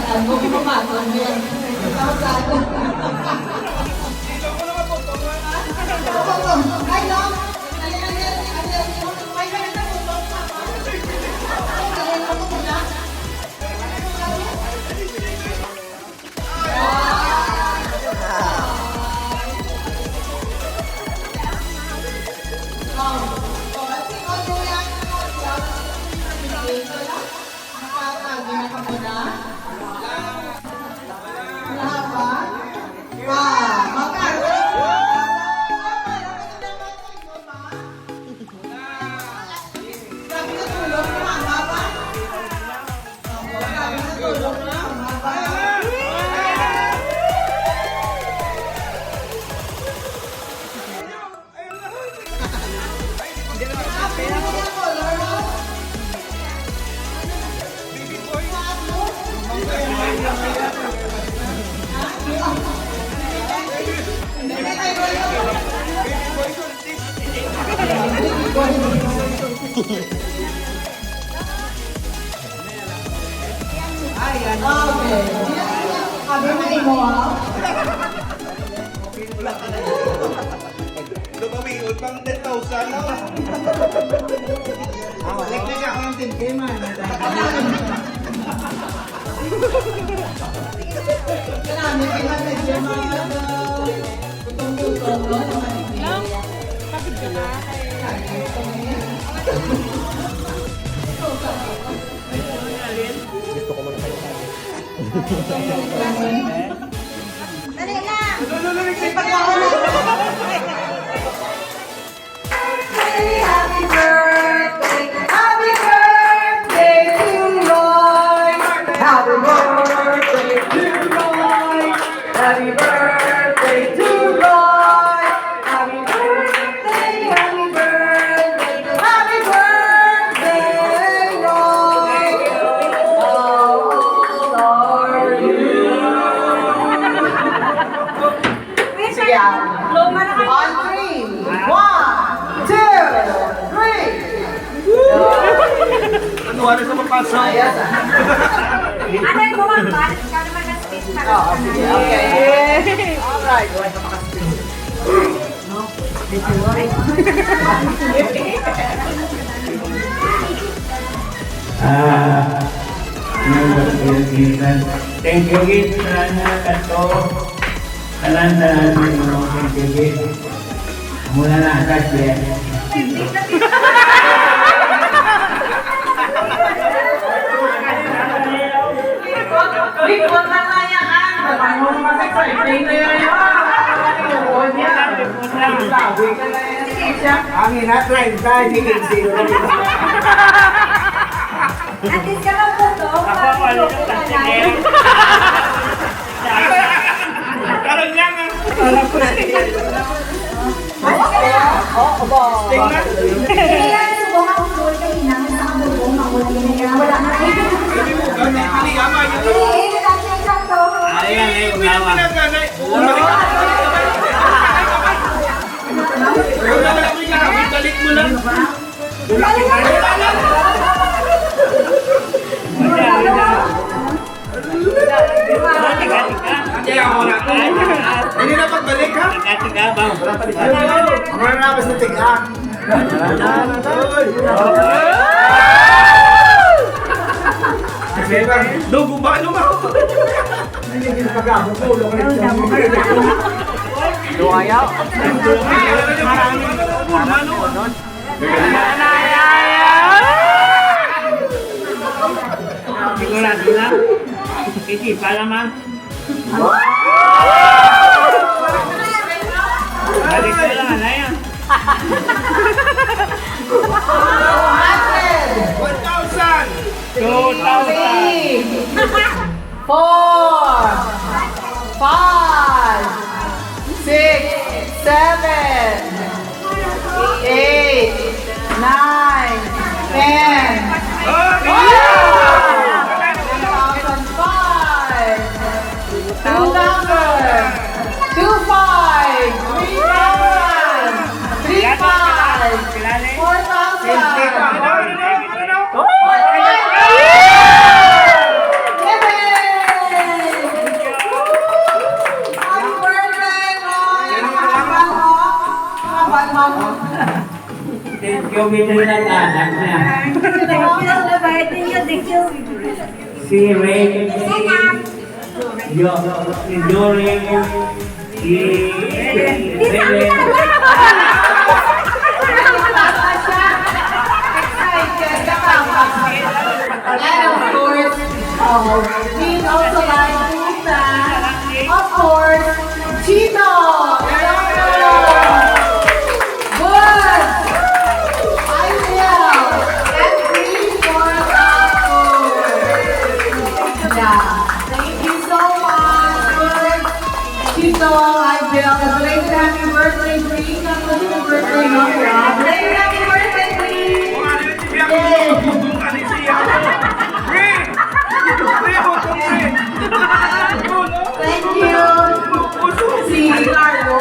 Saan mo pumapasan mo yan? Saan mo? Ay, no? Lumamiot pang 10,000 no? Like ako ng 10K man. Marami ka na medyo mga tutong-tutong no? Lang, kapit ka na. Gusto ko magkayo tayo. Dali na! Happy birthday! Happy birthday to Roy! Happy birthday to Roy! Happy birthday to Roy! Happy birthday, happy birthday, happy birthday, Roy! How old are you? Sige, on three. 1, 2, 3. Ano sa mapasok? Ayos ah. Ano yung bumabalik? Ikaw naman na-speech ka lang. Oo, sige. Okay. Alright. Thank you, Git. Sana kato. Kalandaran mo. Thank you, Git. Mula na atas yan. Likod na kaya kan. Paano mo mag-exciting na yun? Likod niya. Sabi ka na yan. Ang ina-try tayo si Kinsey. At least ka lang po to. Ako, wala ka plastic. Karoon lang ah. Oo ba? Kaya subong ang usul ka hinangan sa ang bubong ang ulit niya. Wala na kayo. Eh, kasi ang sakto. Ayan, eh, umawa. Balik mo lang. Kaya ako na. Hindi na pagbalik ha? Tiga-tiga ba? Mga nabas na tiga. Dugo ba? Ano ba? Hindi na pagkabukulo. Luwayaw. Sigurado na. Iti pala man. Balik ko lang, ano yan? 1,000! 2,000! 4, 5, 6, 7, 8, 9, 10. Two numbers. 2, 5, 3, 1, 3, 5, 4,000. ito yung nag-anak niya. Si Ray, si Jory, si Helen. And of course, he's also like Lisa. Of course, Chito! Good! I will. And please for that food. Yeah. Thank you so much. Good. Chito, I will. Belated happy birthday, please. Happy birthday, belated happy birthday, please. Thank you. Si Carlo.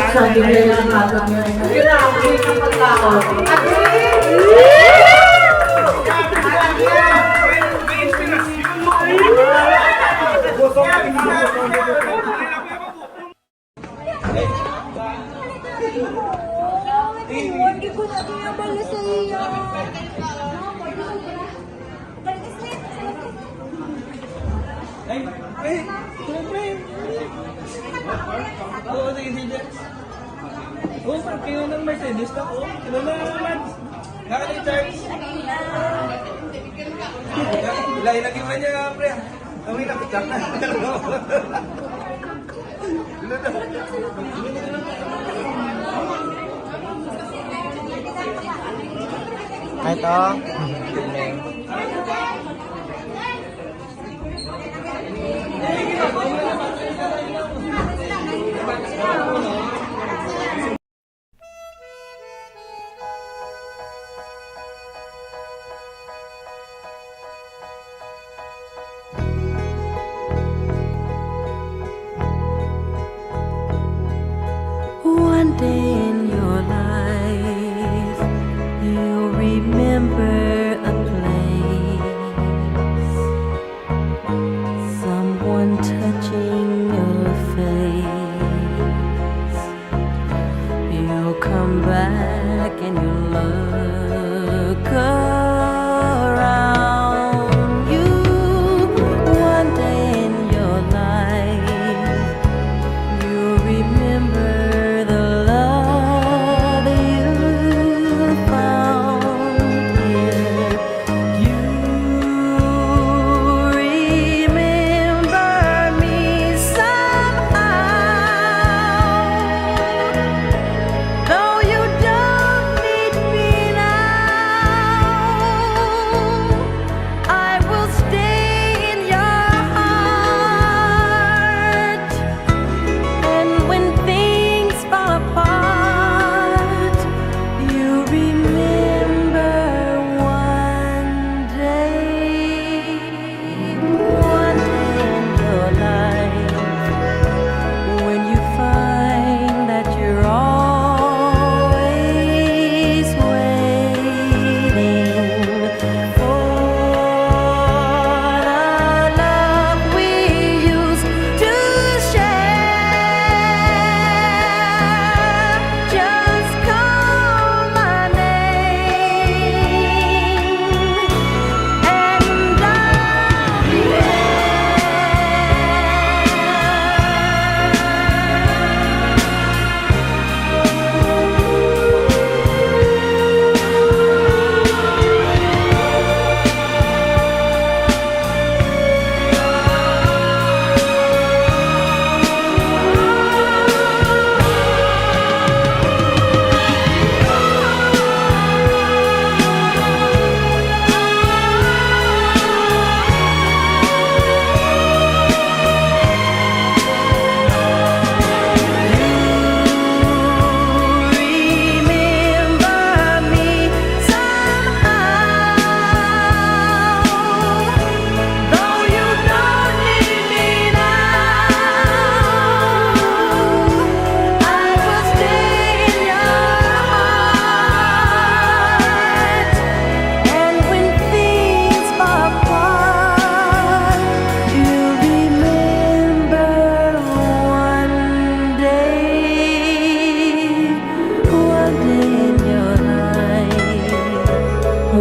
Sabi nila yung hatag niya. Grabe kapag tao. Hindi ko na pinabalo sa iyo. Oo, sige, sige. Oo, parang kayo ng Mercedes na ko. Ano na naman? Nakaka-charge. Ilagay mo niya, pre. Kami na, pick up na. Ito. One day in your life, you'll remember a place, someone touching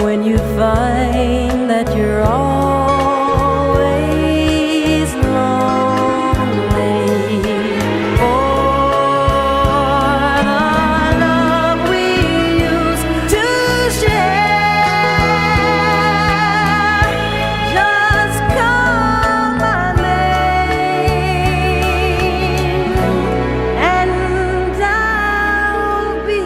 when you find that you're always lonely. For the love we used to share just call my name and I'll be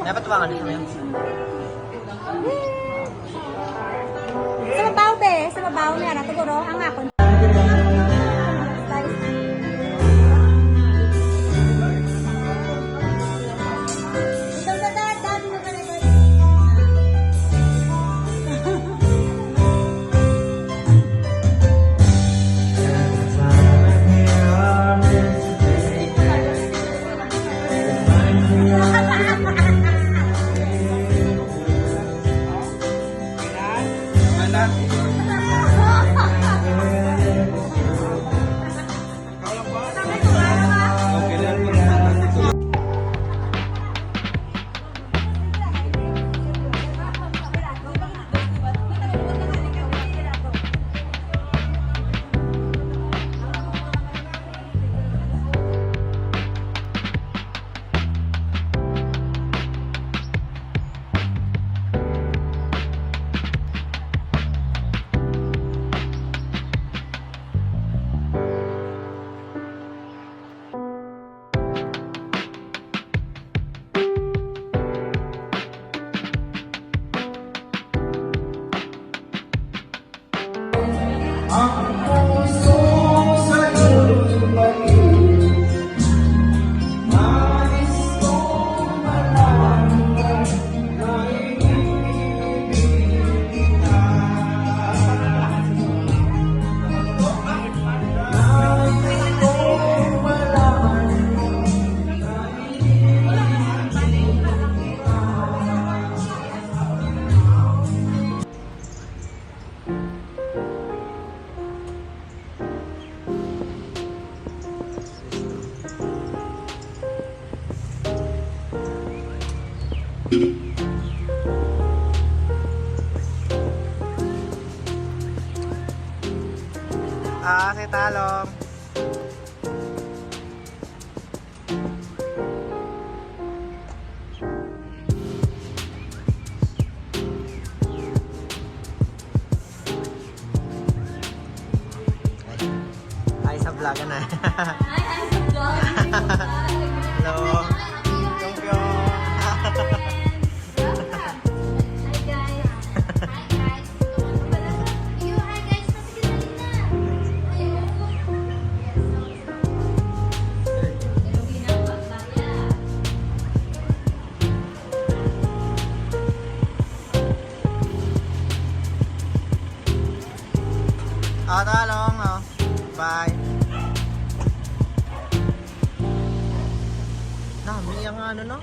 Dapat ba dito na yun? Sa mabaw, be. Sa mabaw niya. Natuguro. Ang ako. Si Talong. Ay, sa vlog na. Hello. Talong, oh. Bye. Dami ang ano, no?